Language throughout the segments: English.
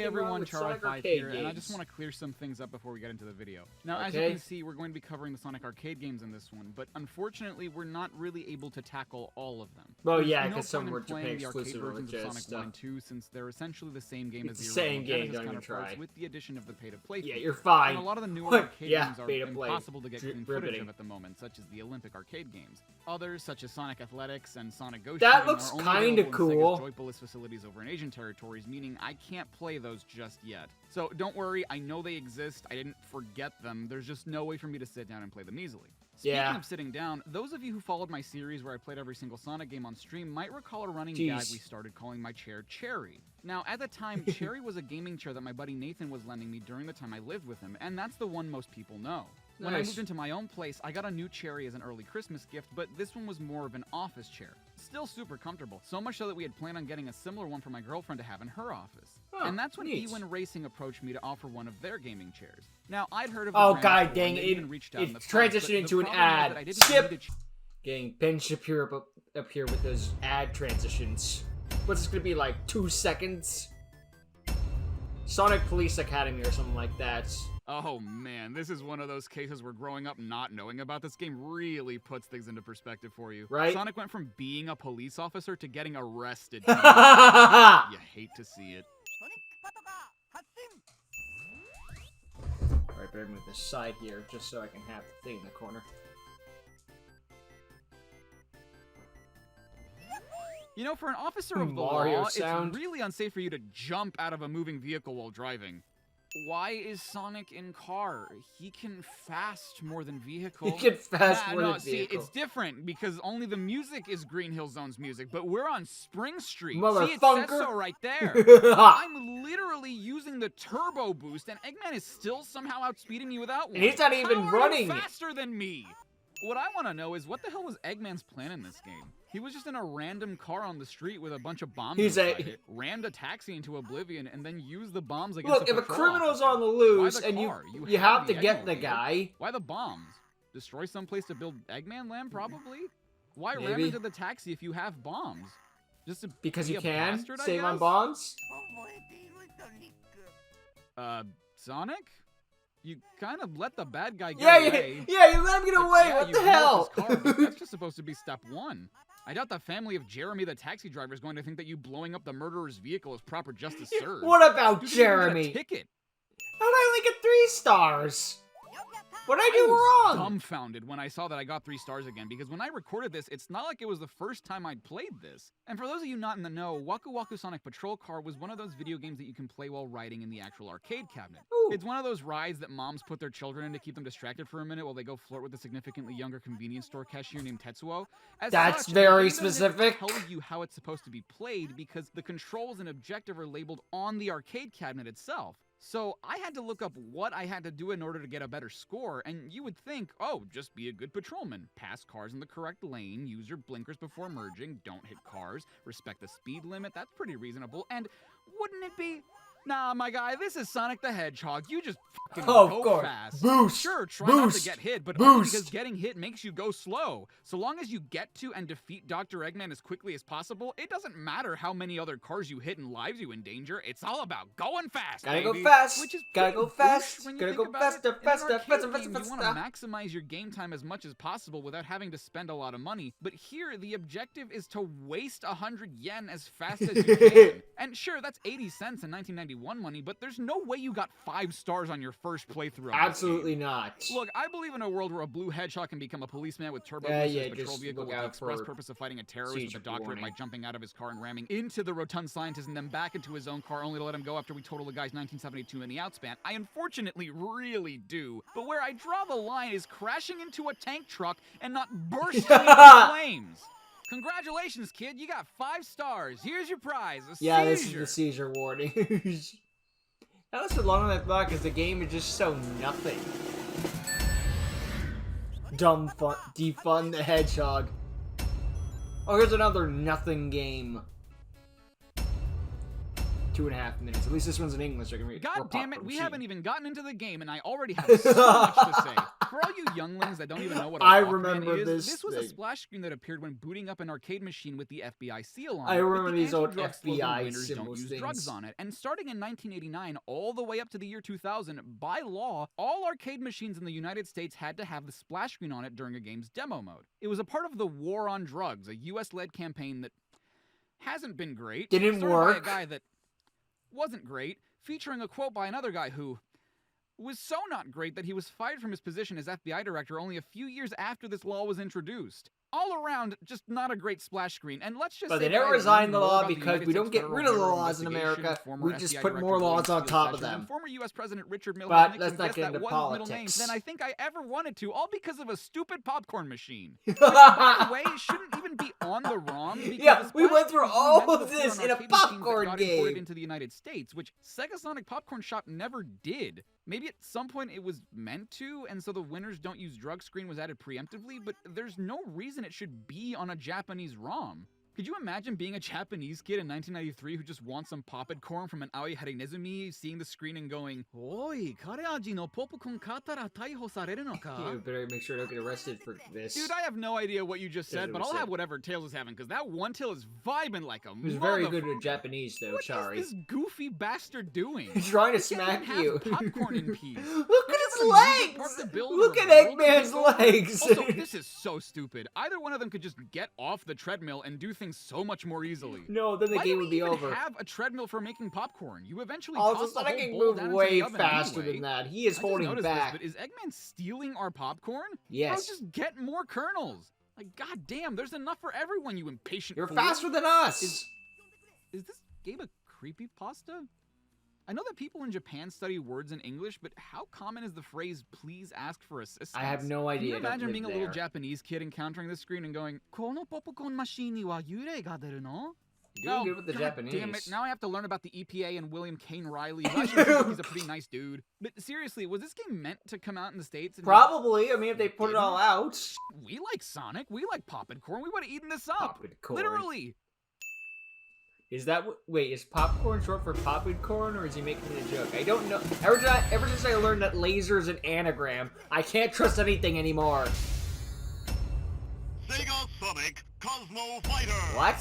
Hey everyone, Sonic Char5 Arcade here, games. and I just want to clear some things up before we get into the video. Now, as Okay. you can see, we're going to be covering the Sonic Arcade games in this one, but unfortunately, we're not really able to tackle all of them. Well, There's yeah, no because some point in were Japan playing the arcade exclusive, versions of which Sonic is 1 and 2, since they're essentially the same game It's as the the same original game, Genesis don't even counterparts, try. with the addition of the pay-to-play Yeah, feature. you're fine. And a lot of the newer arcade Yeah, games are pay-to-play. impossible to get clean footage Riveting. of at the moment, such as the Olympic arcade games. Others, such as Sonic Athletics and Sonic Ghost That Shooting, looks are only kinda available in cool. Sega's Joypolis facilities over in Asian territories, meaning I can't play those just yet. So don't worry, I know they exist, I didn't forget them, there's just no way for me to sit down and play them easily. Speaking Yeah. of sitting down, those of you who followed my series where I played every single Sonic game on stream might recall a running gag we started calling my chair Cherry. Now, at the time, Cherry was a gaming chair that my buddy Nathan was lending me during the time I lived with him, and that's the one most people know. When I Nice. moved into my own place, I got a new Cherry as an early Christmas gift, but this one was more of an office chair. Still super comfortable, so much so that we had planned on getting a similar one for my girlfriend to have in her office. Oh, And that's when neat. Ewin Racing approached me to offer one of their gaming chairs. Now, I'd heard of the Oh, brand god before, dang and it. they even reached out in the It's past, but transitioned the into an problem was ad. that I didn't Skip! need a Getting Ben Shapiro up here with those ad transitions. What's this gonna be, like 2 seconds? Sonic Police Academy or something like that. Oh man, this is one of those cases where growing up not knowing about this game really puts things into perspective for you. Right? Sonic went from being a police officer to getting arrested. Alright, You hate to see it. better move this side here just so I can have the thing in the corner. You know, for an officer of the Mario law, sound. it's really unsafe for you to jump out of a moving vehicle while driving. Why is Sonic in car? He can fast more than vehicle. You get fast Nah, more no, than see, vehicle. it's different because only the music is Green Hill Zone's music, but we're on Spring Street. See, it says Motherfunker. so right there. I'm literally using the turbo boost, and Eggman is still somehow outspeeding me without one. And he's not even How are running. you faster than me? What I want to know is what the hell was Eggman's plan in this game? He was just in a random car on the street with a bunch of bombs inside it, rammed a taxi into oblivion, and then used the bombs against Look, a if a patrol criminal's officer. on the loose Why the and car? you have to the get the Eggmobile. guy. Why the bombs? Destroy someplace to build Eggman Land, probably? Why ram Maybe. into the taxi if you have bombs? Just to Because be you a can bastard, I save on guess? bombs. Sonic? You kind of let the bad guy get Yeah, away. you let him get Like, away. yeah, What you the blew up hell? his car, but that's just supposed to be step one. I doubt the family of Jeremy the taxi driver is going to think that you blowing up the murderer's vehicle is proper justice served. What about Dude didn't even get a Jeremy? ticket. How did I only get 3 stars? What did I do was wrong? dumbfounded when I saw that I got 3 stars again, because when I recorded this, it's not like it was the first time I'd played this. And for those of you not in the know, Waku Waku Sonic Patrol Car was one of those video games that you can play while riding in the actual arcade cabinet. Ooh. It's one of those rides that moms put their children in to keep them distracted for a minute while they go flirt with a significantly younger convenience store cashier named Tetsuo. As That's such, very the game doesn't specific. tell you how it's supposed to be played because the controls and objective are labeled on the arcade cabinet itself. So I had to look up what I had to do in order to get a better score, and you would think, oh, just be a good patrolman. Pass cars in the correct lane, use your blinkers before merging, don't hit cars, respect the speed limit, that's pretty reasonable, and wouldn't it be? Nah, my guy, this is Sonic the Hedgehog. You just fucking Oh, go of course. fast. Boost. Sure, try not to Boost. get hit, but only Boost. because getting hit makes you go slow. So long as you get to and defeat Dr. Eggman as quickly as possible, it doesn't matter how many other cars you hit and lives you endanger. It's all about going fast, Gotta go baby. fast. Which is Gotta pretty go fast. douche when you Gotta think go about faster, it. In an faster, arcade faster, game, faster, You want faster. to maximize your game time as much as possible without having to spend a lot of money. But here, the objective is to waste 100 yen as fast as you can. And sure, that's 80 cents in 1991 money, but there's no way you got 5 stars on your first playthrough of Absolutely this game. not. Look, I believe in a world where a blue hedgehog can become a policeman with turbo Yeah, boost yeah, as a patrol just vehicle look with the out express for purpose of fighting a terrorist with a siege doctorate by warning. jumping out of his car and ramming into the rotund scientist and then back into his own car only to let him go after we total the guy's 1972 mini outspan. I unfortunately really do. But where I draw the line is crashing into a tank truck and not bursting into flames. Congratulations, kid. You got 5 stars. Here's your prize, a Yeah, seizure. this is the seizure warning. That lasted longer than I thought because the game is just so nothing. Defund the Hedgehog. Oh, here's another nothing game. 2.5 minutes. At least this one's in English. So I can read. God Or damn it, popcorn we machine. haven't even gotten into the game, and I already have so much to say. For all you younglings that don't even know what a I Walkman remember is, this was a thing. splash screen that appeared when booting up an arcade machine with the FBI seal on I it. remember with the these old anti-drug slogan, FBI winners don't symbols use things. drugs on it. And starting in 1989 all the way up to the year 2000, by law, all arcade machines in the United States had to have the splash screen on it during a game's demo mode. It was a part of the War on Drugs, a US-led campaign that hasn't been great. Didn't started work. by a guy that wasn't great, featuring a quote by another guy who was so not great that he was fired from his position as FBI director only a few years after this law was introduced. All around, just not a great splash screen. And let's just But say they never that I resigned the learned more law about the because United we States don't get Federal rid of the Bureau laws in Investigation, America. former We just FBI put Director more William laws on Steele top of Sessions, them. and former U.S. President Richard Milhous But Nixon let's not guessed get that into was his middle name politics. than I think I ever wanted to, all because of a stupid popcorn machine. Which, by the way, shouldn't even be on the ROM. Because Yeah, the we went splash through screen was all meant to of appear this on in a arcade machines that popcorn got game. imported into the United States, which SegaSonic Popcorn Shop never did. Maybe at some point it was meant to, and so the winners don't use drug screen was added preemptively, but there's no reason it should be on a Japanese ROM. Could you imagine being a Japanese kid in 1993 who just wants some popcorn from an Aoi Harinezumi, seeing the screen and going, "Oi, kare aji no popcorn katara taiho sareru no ka?" You better make sure I don't get arrested for this. Dude, I have no idea what you just That's said, what but we I'll said. have whatever Tails is having, because that one tail is vibing like a He was very good at Japanese, though, What sorry. is this goofy bastard doing? He's trying to He can't smack even have you. popcorn in peace. Look Don't at you his want a music part legs! to build Look or at a world to Eggman's take over? legs! Also, this is so stupid. Either one of them could just get off the treadmill and do things so much more easily. No, then the Why game do we would be even over. have a treadmill for making popcorn? You eventually Also, toss the Sonic whole can bowl move down into way the oven faster anyway. than that. He is I just holding noticed back. This, but is Eggman stealing our popcorn? Yes. Bro, just get more kernels. Like, goddamn, there's enough for everyone, you impatient You're fool. faster than us! Is this game a creepypasta? I know that people in Japan study words in English, but how common is the phrase, "please ask for assistance"? I have no Can idea. you I don't imagine live being a there. little Japanese kid encountering this screen and going, "Kono popcorn machine ni wa yurei ga deru no?" You're doing good with the God Japanese. damn it, now I have to learn about the EPA and William Kane Riley. I actually think he's a pretty nice dude. But seriously, was this game meant to come out in the States? And Probably. I mean, if they put it all out. we like Sonic, we like popcorn, we would have eaten this up. Popcorn. Literally. Is that wait? Is popcorn short for popcorn, or is he making a joke? I don't know. Ever since I learned that laser is an anagram, I can't trust anything anymore. SegaSonic Cosmo Fighter! What?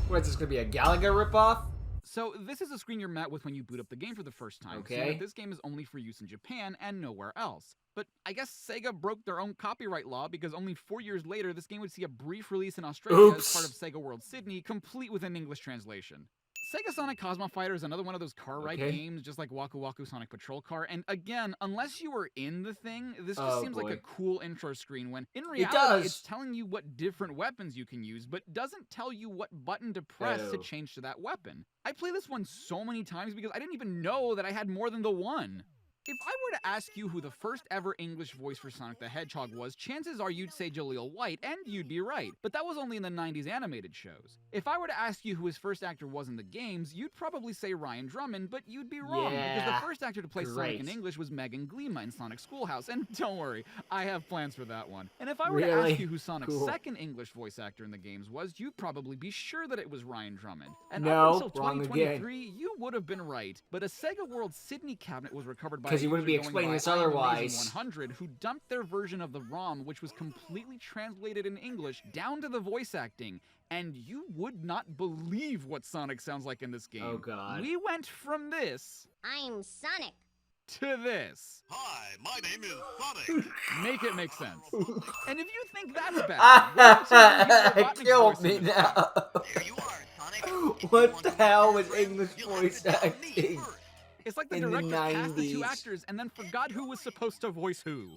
What is this gonna be, a Galaga ripoff? So this is a screen you're met with when you boot up the game for the first time. Okay. Saying that this game is only for use in Japan and nowhere else. But I guess Sega broke their own copyright law because only 4 years later, this game would see a brief release in Australia as part of Sega World Sydney, complete with an English translation. SegaSonic Cosmo Fighter is another one of those car ride games, just like Waku Waku Sonic Patrol Car. And again, unless you were in the thing, this just seems like a cool intro screen when, in reality, it's telling you what different weapons you can use, but doesn't tell you what button to press to change to that weapon. I play this one so many times because I didn't even know that I had more than the one. If I were to ask you who the first ever English voice for Sonic the Hedgehog was, chances are you'd say Jaleel White, and you'd be right. But that was only in the 90s animated shows. If I were to ask you who his first actor was in the games, you'd probably say Ryan Drummond, but you'd be wrong, because the first actor to play Sonic in English was Megan Glima in Sonic Schoolhouse, and don't worry, I have plans for that one. And if I were to ask you who Sonic's second English voice actor in the games was, you'd probably be sure that it was Ryan Drummond. And up until 2023, you would have been right. But a Sega World Sydney cabinet was recovered by a you wouldn't be explaining this otherwise. 100 who dumped their version of the ROM, which was completely translated in English, down to the voice acting, and you would not believe what Sonic sounds like in this game. Oh god. We went from this I'm Sonic. to this. Hi, my name is Sonic. Make it make sense. And if you think that's bad, kill me now. There you are, Sonic. What the hell was English voice acting? it's like the in the director cast the two 90s. actors and then forgot who was supposed to voice who.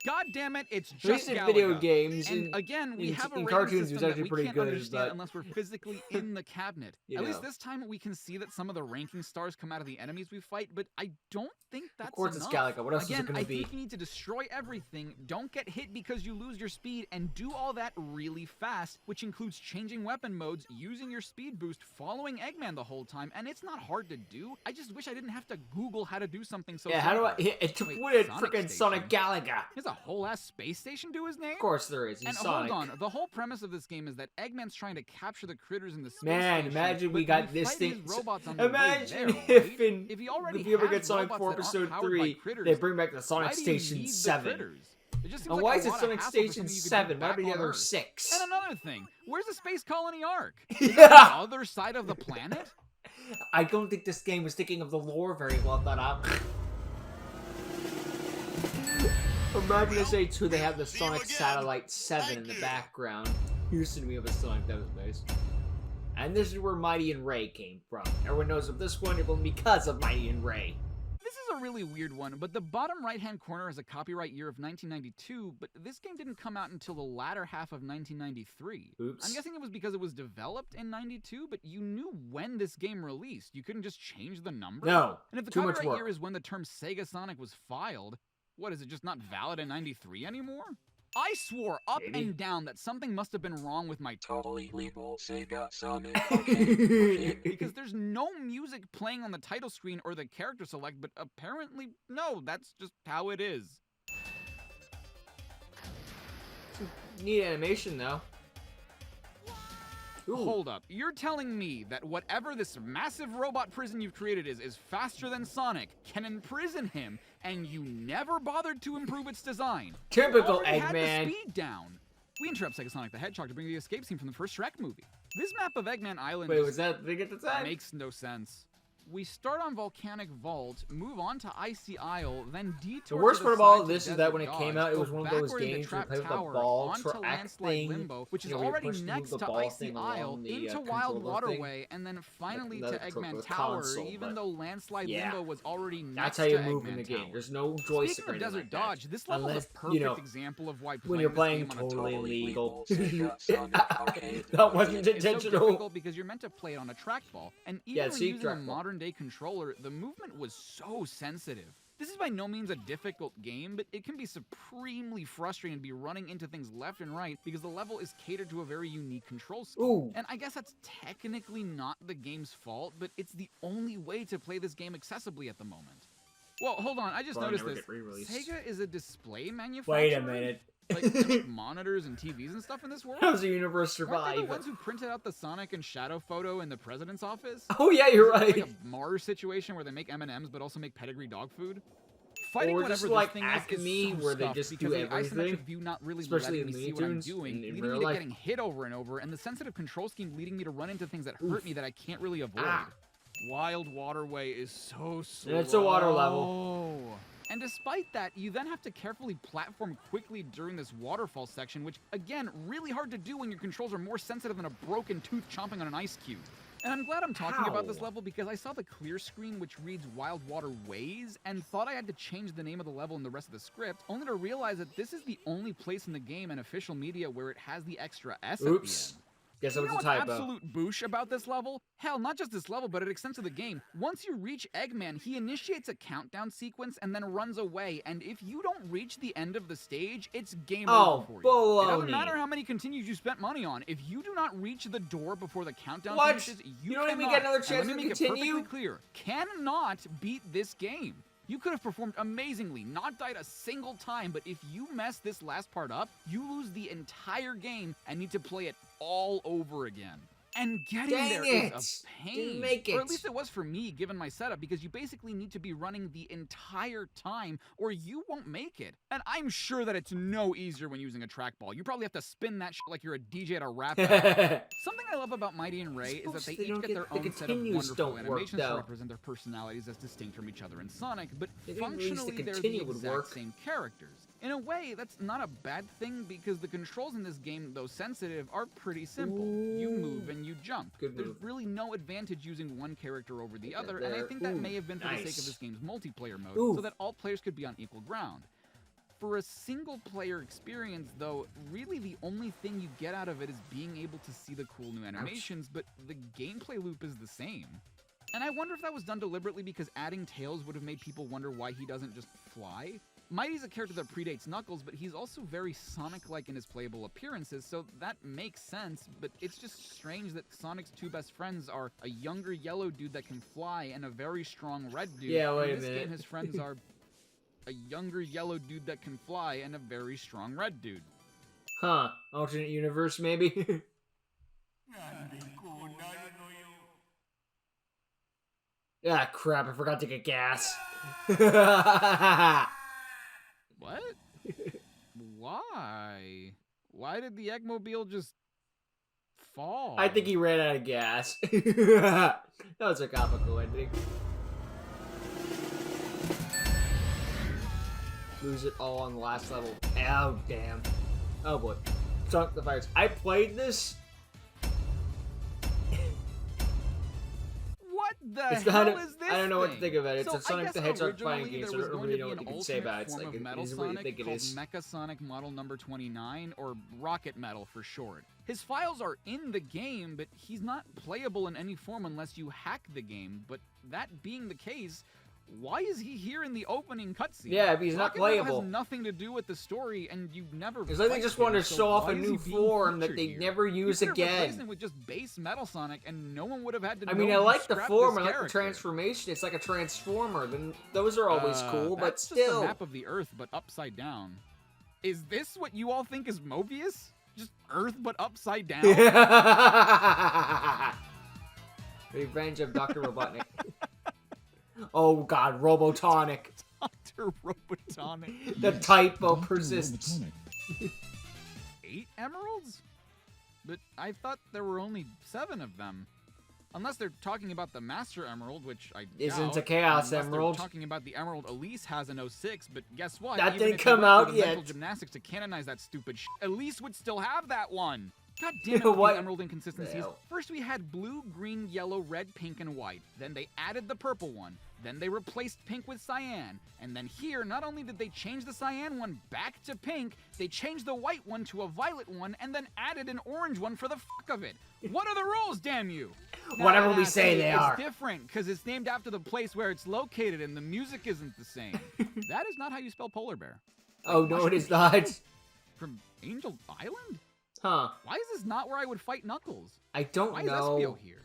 God damn it, it's At least just in Galaga. video games, And again, we have a in rating cartoons, it system was that actually we pretty can't good, understand but unless we're physically in the cabinet. You At least know. this time we can see that some of the ranking stars come out of the enemies we fight, but I don't think that's Of course enough. it's Galaga. What else Again, is it gonna I be? think you need to destroy everything, don't get hit because you lose your speed, and do all that really fast, which includes changing weapon modes, using your speed boost, following Eggman the whole time, and it's not hard to do. I just wish I didn't have to Google how to do something so Yeah, how do I simple. hit it to Wait, put it Sonic frickin' Sonic Station? Galaga? Here's a whole-ass space station to his name? Of course there is. He's And Sonic. hold on, the whole premise of this game is that Eggman's trying to capture the critters in the space Man, station, imagine we but got when this fight his thing. robots on the way Imagine there, if right? in If he already if you ever has get Sonic robots 4 that aren't Episode powered by 3, critters, they bring back the Sonic why do you Station need the 7. critters? It just seems And like why a is it lot of Sonic hassle for Station something you could do 7? Why back do the on other Earth. 6? And another thing, where's the space colony arc? Is it Yeah. on the other side of the planet? I don't think this game was thinking of the lore very well thought out. Imagine this A2, they have the See you Sonic again. Satellite 7 in Thank the you. background. Houston, we have a Sonic Desert Base. And this is where Mighty and Ray came from. Everyone knows of this one because of Mighty and Ray. This is a really weird one, but the bottom right-hand corner has a copyright year of 1992, but this game didn't come out until the latter half of 1993. Oops. I'm guessing it was because it was developed in 92, but you knew when this game released. You couldn't just change the number? No. And if the Too much copyright work. year is when the term SegaSonic was filed, what, is it just not valid in 93 anymore? I swore up Maybe. and down that something must have been wrong with my Totally legal SegaSonic. Okay. because there's no music playing on the title screen or the character select, but apparently, no, that's just how it is. Neat animation, though. Ooh. Hold up, you're telling me that whatever this massive robot prison you've created is faster than Sonic, can imprison him, and you never bothered to improve its design? Typical You already had the Eggman. speed down. We interrupt SegaSonic the Hedgehog to bring you the escape scene from the first Shrek movie. This map of Eggman Island Wait, just was that the thing at the time? makes no sense. We start on Volcanic Vault, move on to Icy Isle, then detour The worst to part of side all to this is Desert that when it Dodge, came out, it go was one of those backward into games where you Trap play with the Tower, ball onto act Landslide thing, Limbo, which is you know, where you already push to move next the to ball Icy thing Isle, along the, into controller Wild thing. Waterway, and then finally to the Eggman Tower, console, even but- though Landslide Yeah. Limbo was already next That's how you to move Eggman in the game. Tower. There's no joystick Speaking or of anything Desert like that. Dodge, this level Unless, is a perfect you know, example of why when you're playing playing this game on a totally totally illegal. legal SegaSonic arcade. That wasn't It's so intentional. difficult because you're meant to play it on a trackball, and even Yeah, when see, using a trackball. modern-day controller, the movement was so sensitive. This is by no means a difficult game, but it can be supremely frustrating to be running into things left and right because the level is catered to a very unique control scheme. Ooh. And I guess that's technically not the game's fault, but it's the only way to play this game accessibly at the moment. Well, hold on, I just Probably noticed never this. get re-released. Sega is a display manufacturer? Wait a minute. Like, they make monitors and TVs and stuff in this world? How does the universe Weren't they the survive? ones who printed out the Sonic and Shadow photo in the president's office? Oh yeah, you're Is it right. Like a Mars situation where they make M&Ms but also make pedigree dog food. Fighting Or whatever just this like thing Acme, is so where they scuffed just because do the everything, isometric view not really especially letting in me see Looney what I'm Tunes doing, and in leading real me to life. getting hit over and over, and the sensitive control scheme leading me to run into things that hurt me that I can't really avoid. Ah. Wild Waterway is so slow. And it's a water level. And despite that, you then have to carefully platform quickly during this waterfall section, which, again, really hard to do when your controls are more sensitive than a broken tooth chomping on an ice cube. And I'm glad I'm talking about this How? level because I saw the clear screen which reads Wild Water Ways and thought I had to change the name of the level and the rest of the script, only to realize that this is the only place in the game and official media where it has the extra S Oops. at the end. Guess that You was know a what's typo. absolute boosh about this level? Hell, not just this level, but it extends to the game. Once you reach Eggman, he initiates a countdown sequence and then runs away, and if you don't reach the end of the stage, it's game Oh, over for you. It doesn't baloney. matter how many continues you spent money on. If you do not reach the door before the countdown What? finishes, You you don't even cannot, get another and chance let me to make continue? it perfectly clear, cannot beat this game. You could have performed amazingly, not died a single time, but if you mess this last part up, you lose the entire game and need to play it all over again. And getting Dang there it! is a pain. Didn't make Or at it. least it was for me, given my setup, because you basically need to be running the entire time, or you won't make it. And I'm sure that it's no easier when using a trackball. You probably have to spin that shit like you're a DJ at a rap battle. Something I love about Mighty and Ray is that they Suppose they each don't get get- their the own set of continues wonderful don't work, animations to though. represent their personalities as distinct from each other in Sonic, but They didn't release the functionally they're the continue would exact work. same characters. In a way, that's not a bad thing because the controls in this game, though sensitive, are pretty simple. You move and you jump. Good There's move. really no advantage using one character over the Look at other, and I there. think that Ooh, may have been for the sake nice. of this game's multiplayer mode, Ooh. so that all players could be on equal ground. For a single-player experience, though, really the only thing you get out of it is being able to see the cool new animations, but the gameplay loop is the same. And I wonder if that was done deliberately because adding Tails would have made people wonder why he doesn't just fly? Mighty's a character that predates Knuckles, but he's also very Sonic-like in his playable appearances, so that makes sense, but it's just strange that Sonic's two best friends are a younger yellow dude that can fly and a very strong red dude. Yeah, wait In a this minute. game, his friends are a younger yellow dude that can fly, and a very strong red dude. Huh. Alternate universe, maybe? Ah, crap, I forgot to get gas. What? Why? Why did the Eggmobile just fall? I think he ran out of gas. That was a comical ending. Lose it all on the last level. Oh, damn. Oh, boy. Sonic the Fires. I played this. What the It's hell kind of, is this I don't know what to thing? think of it. It's So a Sonic I the guess Hedgehog fighting originally game, so I there was don't going really to know be what an you can say about it. It's alternate like, form of Metal is it what you Sonic think it called is? Mecha Sonic Model Number 29, or Rocket Metal for short. His files are in the game, but he's not playable in any form unless you hack the game. But that being the case, why is he here in the opening cutscene? Yeah, but he's not Rocket Metal playable. has nothing to do with the story, and you never. It's like they fight just him, wanted to so show off why a is new he being form that featured they here? never You use could have replaced again. him with just base Metal Sonic, and no one would have had to. I know mean, I you like the scrapped form, this I like the character. transformation. It's like a transformer. Then those are always cool, but That's still. just a map of the Earth, but upside down. Is this what you all think is Mobius? Just Earth, but upside down? Revenge of Dr. Robotnik. Oh god, Robotonic. Dr. Robotonic. The typo persists. 8 emeralds? But I thought there were only 7 of them. Unless they're talking about the Master Emerald, which I Isn't doubt, a Chaos unless Emerald. They're talking about the Emerald Elise has an 06, but guess what? That Even didn't if you come went out through the mental yet. gymnastics to canonize that stupid Elise would still have that one. God damn it, with What? these Emerald inconsistencies. Hell. First we had blue, green, yellow, red, pink, and white. Then they added the purple one. Then they replaced pink with cyan. And then here, not only did they change the cyan one back to pink, they changed the white one to a violet one, and then added an orange one for the fuck of it. What are the rules, damn you? Whatever we say see, they it's are. different, because it's named after the place where it's located, and the music isn't the same. That is not how you spell polar bear. Oh no, it is not. From Angel Island? Huh. Why is this not where I would fight Knuckles? I don't Why is know. Espio here?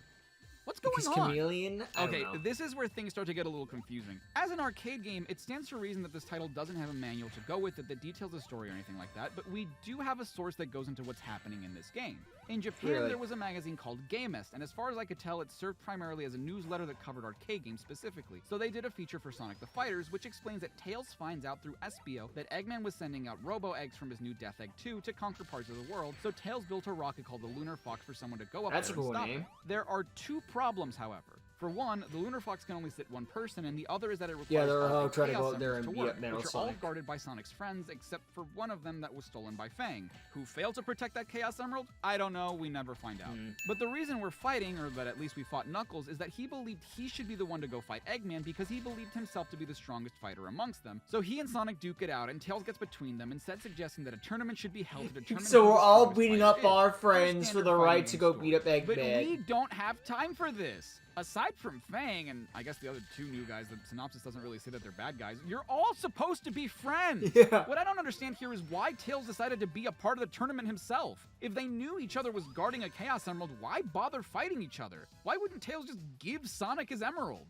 What's going Because on? Chameleon? I Okay, don't know. this is where things start to get a little confusing. As an arcade game, it stands to reason that this title doesn't have a manual to go with it that details the story or anything like that, but we do have a source that goes into what's happening in this game. In Japan, Really? there was a magazine called Gamest, and as far as I could tell, it served primarily as a newsletter that covered arcade games specifically. So they did a feature for Sonic the Fighters, which explains that Tails finds out through Espio that Eggman was sending out Robo-Eggs from his new Death Egg 2 to conquer parts of the world, so Tails built a rocket called the Lunar Fox for someone to go up That's there a cool and stop name. it. There are 2 problems, however. For one, the Lunar Fox can only sit one person, and the other is that it requires Yeah, they're all all the trying to Chaos go out there Emeralds and to beat work, up Metal which are all Sonic. guarded by Sonic's friends, except for one of them that was stolen by Fang. Who failed to protect that Chaos Emerald? I don't know, we never find out. But the reason we're fighting, or that at least we fought Knuckles, is that he believed he should be the one to go fight Eggman because he believed himself to be the strongest fighter amongst them. So he and Sonic duke it out, and Tails gets between them, instead suggesting that a tournament should be held to determine So who we're the all strongest beating fighter up is. our Our friends for standard the right fighting to game go story. beat up But we Eggman. don't have time for this. Aside from Fang, and I guess the other 2 new guys, the synopsis doesn't really say that they're bad guys, you're all supposed to be friends! Yeah. What I don't understand here is why Tails decided to be a part of the tournament himself. If they knew each other was guarding a Chaos Emerald, why bother fighting each other? Why wouldn't Tails just give Sonic his Emerald?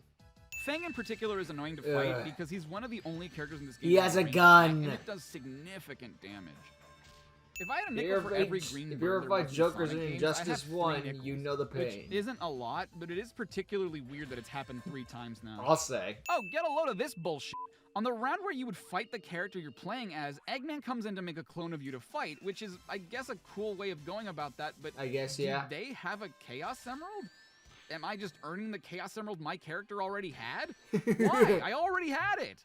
Fang in particular is annoying to fight Ugh. because he's one of the only characters in this game He that has a ranged gun. attack, and it does significant damage. If I had a If nickel for every green you bird ever there fight was in Jokers Sonic in games, I'd have Injustice 3 1, nickels, you know the which pain. isn't a lot, but it is particularly weird that it's happened 3 times now. I'll say. Oh, get a load of this bullshit. On the round where you would fight the character you're playing as, Eggman comes in to make a clone of you to fight, which is, I guess, a cool way of going about that, but I guess, do yeah. they have a Chaos Emerald? Am I just earning the Chaos Emerald my character already had? Why? I already had it!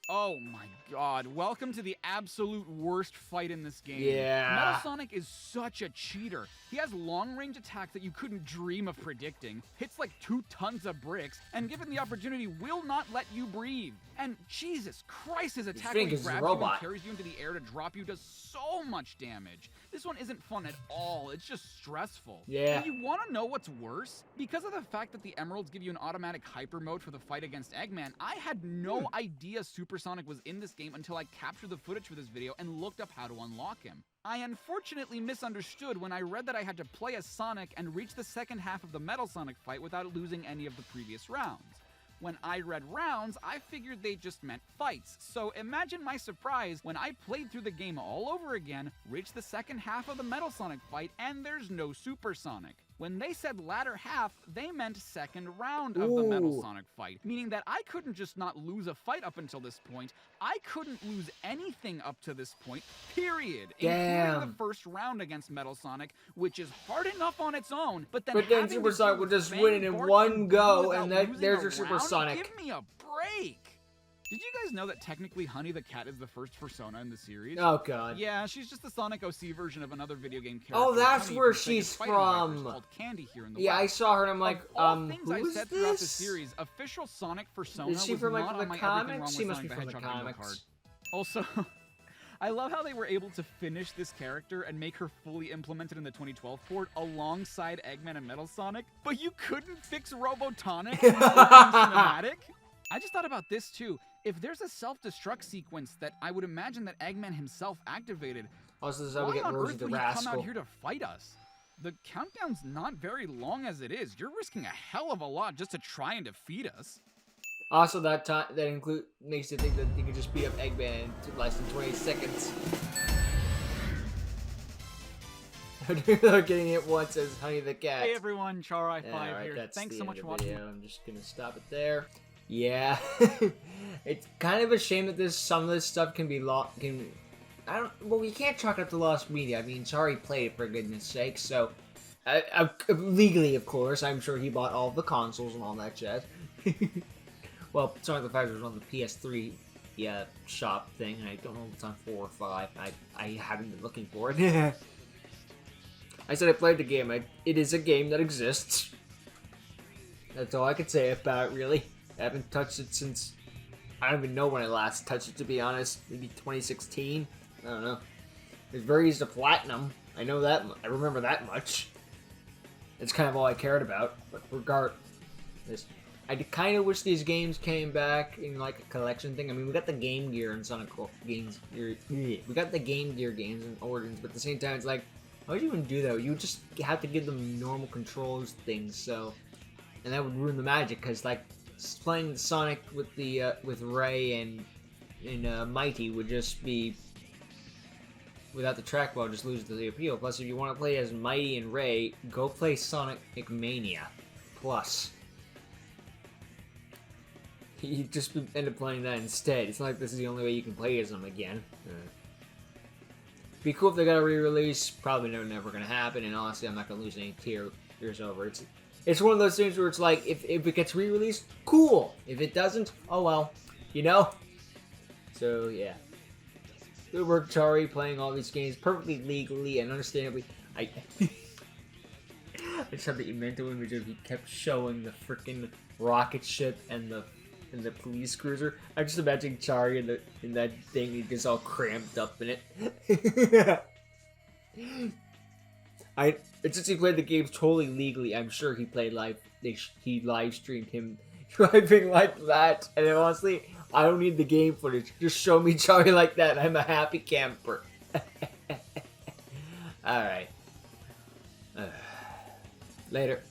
Oh my god, welcome to the absolute worst fight in this game. Yeah. Metal Sonic is such a cheater. He has long-range attacks that you couldn't dream of predicting, hits like 2 tons of bricks, and given the opportunity, will not let you breathe. And Jesus Christ, his attack when he fingers is a grabs you and robot. carries you into the air to drop you does so much damage. This one isn't fun at all, it's just stressful. Yeah. And you want to know what's worse? Because of the fact that the emeralds give you an automatic hyper mode for the fight against Eggman, I had no idea Supersonic was in this game until I captured the footage for this video and looked up how to unlock him. I unfortunately misunderstood when I read that I had to play as Sonic and reach the second half of the Metal Sonic fight without losing any of the previous rounds. When I read rounds, I figured they just meant fights. So imagine my surprise when I played through the game all over again, reached the second half of the Metal Sonic fight, and there's no Super Sonic. When they said latter half, they meant second round of the Metal Ooh. Sonic fight, meaning that I couldn't just not lose a fight up until this point, I couldn't lose anything up to this point, period. Damn. Including the first round against Metal Sonic, which is hard enough on its own, but then Super Sonic will just win it in one go, and there's your Super Sonic. Give me a break! Did you guys know that technically Honey the Cat is the first persona in the series? Oh god. Yeah, she's just the Sonic OC version of another video game character. Oh, that's Honey where from Sega's she's fighting device from. called Candy here in the Yeah, I West. saw her and I'm like, Of all things who I is said throughout the this? series, official Sonic persona Is she was from, like, not from on the my Everything comics? Wrong She with must Sonic be the from the Hedgehog bingo comics. card. Also, I love how they were able to finish this character and make her fully implemented in the 2012 port alongside Eggman and Metal Sonic, but you couldn't fix Robotonic in the opening cinematic? I just thought about this too. If there's a self-destruct sequence that I would imagine that Eggman himself activated, Also, this is how why we get on Rosie earth the would he come out Rascal. here to fight us? The countdown's not very long as it is. You're risking a hell of a lot just to try and defeat us. Also, that makes you think that you could just beat up Eggman in less than 28 seconds. Getting it once as Honey the Cat. Hey everyone, Charai5 Alright, here. that's Thanks the so end much of for the watching. video. I'm just gonna stop it there. Yeah, it's kind of a shame that some of this stuff can be lost. Well, we can't chalk it up to lost media. I mean, sorry, played it for goodness sake. So, legally, of course, I'm sure he bought all the consoles and all that jazz. Well, Sonic the Hedgehog was on the PS3 shop thing. I don't know if it's on 4 or 5. I haven't been looking for it. I said I played the game. It is a game that exists. That's all I could say about it, really. I haven't touched it since... I don't even know when I last touched it, to be honest. Maybe 2016? I don't know. It's very easy to platinum. I know that. I remember that much. It's kind of all I cared about. But regardless, I kind of wish these games came back in like a collection thing. I mean, we got the Game Gear and Sonic games. We got the Game Gear games and Origins, but at the same time, it's like, how would you even do that? You would just have to give them normal controls things, so... And that would ruin the magic, because, like, playing Sonic with the, with Ray and Mighty would just be... Without the trackball, just lose the appeal. Plus, if you want to play as Mighty and Ray, go play Sonic Mania Plus. You just end up playing that instead. It's not like this is the only way you can play as them again. Be cool if they got a re-release. Probably never gonna happen, and honestly, I'm not gonna lose any tears over it. It's one of those things where it's like, if it gets re-released, cool. If it doesn't, oh well, you know? So, yeah. Good work, Chari, playing all these games perfectly legally and understandably. I just had the mental image of he kept showing the freaking rocket ship and the police cruiser. I just imagine Chari in that thing, he gets all cramped up in it. Since he played the games totally legally, I'm sure he played live. He live streamed him driving like that. And then honestly, I don't need the game footage. Just show me Chari like that. I'm a happy camper. All right. Later.